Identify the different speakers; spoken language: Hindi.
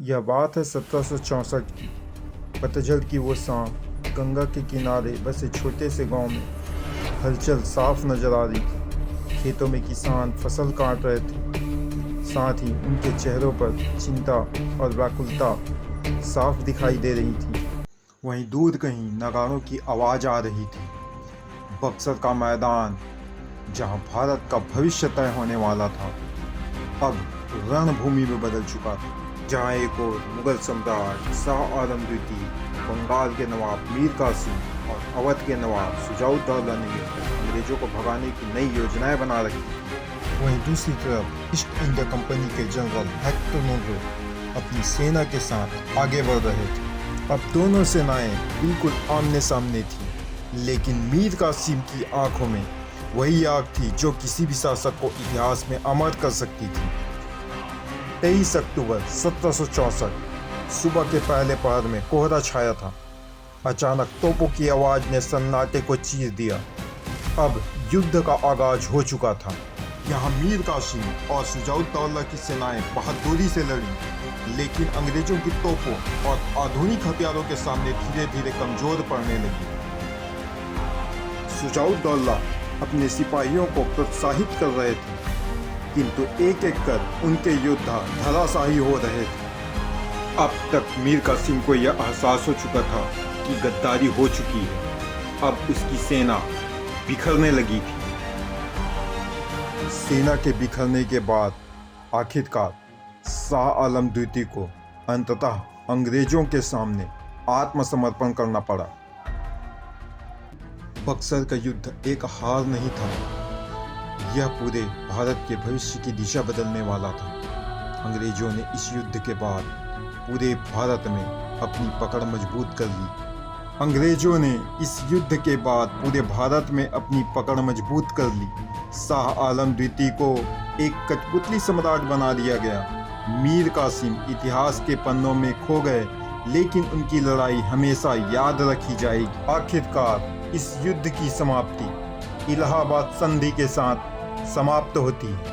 Speaker 1: यह बात है 1764 की। पतझड़ की वो शाम, गंगा के किनारे बसे छोटे से गांव में हलचल साफ नजर आ रही थी। खेतों में किसान फसल काट रहे थे, साथ ही उनके चेहरों पर चिंता और व्याकुलता साफ दिखाई दे रही थी। वहीं दूर कहीं नगाड़ों की आवाज़ आ रही थी। बक्सर का मैदान, जहां भारत का भविष्य तय होने वाला था, अब रणभूमि में बदल चुका था। जहां एक और मुगल सम्राट शाह आलम द्वितीय, बंगाल के नवाब मीर कासिम और अवध के नवाब शुजाउद्दौला ने मिलकर अंग्रेजों को भगाने की नई योजनाएं बना रखी थी। वहीं दूसरी तरफ ईस्ट इंडिया कंपनी के जनरल हेक्टर मोनरो अपनी सेना के साथ आगे बढ़ रहे थे। अब दोनों सेनाएं बिल्कुल आमने सामने थी, लेकिन मीर कासिम की आंखों में वही आग थी जो किसी भी शासक को इतिहास में अमर कर सकती थी। 23 अक्टूबर 1764 सुबह के पहले पहर में कोहरा छाया था। अचानक तोपों की आवाज ने सन्नाटे को चीर दिया। अब युद्ध का आगाज हो चुका था। यहाँ मीर कासिम और शुजाउद्दौला की सेनाएं बहादुरी से लड़ी, लेकिन अंग्रेजों की तोपों और आधुनिक हथियारों के सामने धीरे धीरे कमजोर पड़ने लगी। शुजाउद्दौला अपने सिपाहियों को प्रोत्साहित कर रहे थे, किंतु एक एक कर उनके योद्धा धराशायी हो रहे थे। अब तक मीर कासिम को यह एहसास हो चुका था कि गद्दारी हो चुकी है। अब उसकी सेना बिखरने लगी थी। सेना के बिखरने के बाद आखिरकार शाह आलम द्वितीय को अंततः अंग्रेजों के सामने आत्मसमर्पण करना पड़ा। बक्सर का युद्ध एक हार नहीं था, यह पूरे भारत के भविष्य की दिशा बदलने वाला था। अंग्रेजों ने इस युद्ध के बाद पूरे भारत में अपनी पकड़ मजबूत कर ली। अंग्रेजों ने इस युद्ध के बाद पूरे भारत में अपनी पकड़ मजबूत कर ली। शाह आलम द्वितीय को एक कठपुतली सम्राट बना दिया गया। मीर कासिम इतिहास के पन्नों में खो गए, लेकिन उनकी लड़ाई हमेशा याद रखी जाएगी। आखिरकार इस युद्ध की समाप्ति इलाहाबाद संधि के साथ समाप्त होती है।